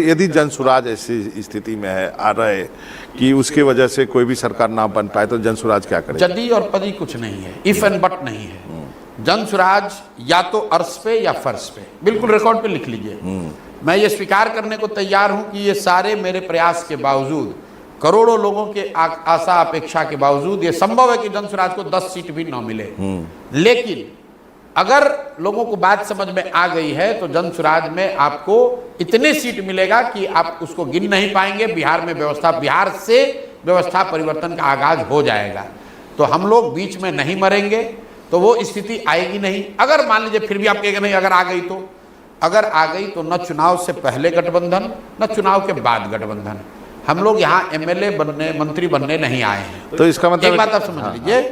यदि जनसुराज ऐसी स्थिति में है आ रहे कि उसकी वजह से कोई भी सरकार ना बन पाए तो जनसुराज क्या करे? जदी और पदी कुछ नहीं है, इफ एंड बट नहीं है। जनसुराज या तो अर्श पे या फर्श पे, बिल्कुल रिकॉर्ड पे लिख लीजिए। मैं ये स्वीकार करने को तैयार हूं कि ये सारे मेरे प्रयास के बावजूद, करोड़ों लोगों के आशा अपेक्षा के बावजूद ये संभव है कि जनसुराज को 10 सीट भी न मिले। लेकिन अगर लोगों को बात समझ में आ गई है तो जनसुराज में आपको इतने सीट मिलेगा कि आप उसको गिन नहीं पाएंगे। बिहार में बिहार से व्यवस्था परिवर्तन का आगाज हो जाएगा। तो हम लोग बीच में नहीं मरेंगे, तो वो स्थिति आएगी नहीं। अगर मान लीजिए फिर भी आप कहेंगे नहीं, अगर आ गई तो न चुनाव से पहले गठबंधन न चुनाव के बाद गठबंधन। हम लोग यहाँ एमएलए बनने, मंत्री बनने नहीं आए हैं। तो इसका मतलब एक बात आप समझ लीजिए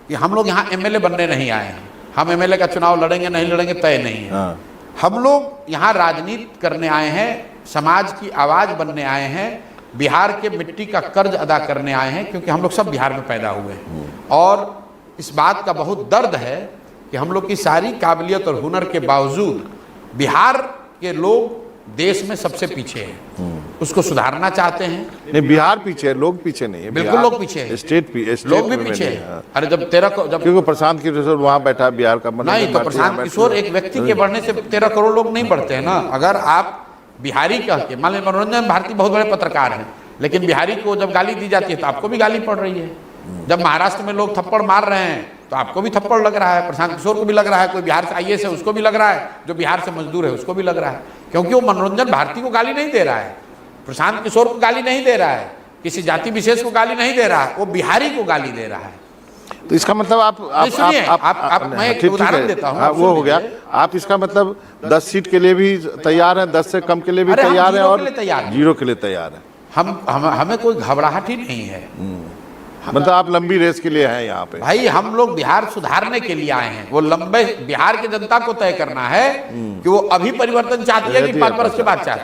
कि हम लोग यहाँ एमएलए बनने नहीं आए हैं। हम एमएलए का चुनाव लड़ेंगे नहीं लड़ेंगे तय नहीं है। हम लोग यहाँ राजनीति करने आए हैं, समाज की आवाज बनने आए हैं, बिहार के मिट्टी का कर्ज अदा करने आए हैं, क्योंकि हम लोग सब बिहार में पैदा हुए हैं। और इस बात का बहुत दर्द है कि हम लोग की सारी काबिलियत और हुनर के बावजूद बिहार के लोग देश में सबसे पीछे हैं। उसको सुधारना चाहते हैं। नहीं, बिहार पीछे है, लोग पीछे नहीं है। बिल्कुल लोग पीछे हैं, स्टेट लोग भी पीछे हैं। अरे जब क्योंकि प्रशांत किशोर वहाँ बैठा बिहार का नहीं, तो प्रशांत किशोर एक व्यक्ति के बढ़ने से 13 करोड़ लोग नहीं बढ़ते हैं ना। अगर आप बिहारी कह के, मान लीजिए मनोरंजन भारती बहुत बड़े पत्रकार हैं, लेकिन बिहारी को जब गाली दी जाती है तो आपको भी गाली पड़ रही है। जब महाराष्ट्र में लोग थप्पड़ मार रहे हैं तो आपको भी थप्पड़ लग रहा है, प्रशांत किशोर को भी लग रहा है, कोई बिहार से आईएएस है उसको भी लग रहा है, जो बिहार से मजदूर है उसको भी लग रहा है। क्योंकि वो मनोरंजन भारती को गाली नहीं दे रहा है, प्रशांत किशोर को गाली नहीं दे रहा है, किसी जाति विशेष को गाली नहीं दे रहा है, वो बिहारी को गाली दे रहा है। तो इसका मतलब मैं एक उदाहरण देता हूँ, वो हो गया। आप इसका मतलब 10 सीट के लिए भी तैयार हैं, 10 से कम के लिए भी तैयार हैं और 0 के लिए तैयार हैं। हमें कोई घबराहट ही नहीं है। मतलब आप लंबी रेस के लिए हैं यहाँ पे? भाई हम लोग बिहार सुधारने के लिए आए हैं। वो लंबे बिहार की जनता को तय करना है कि वो अभी परिवर्तन चाहती है कि 5 वर्ष के बाद चाहती है।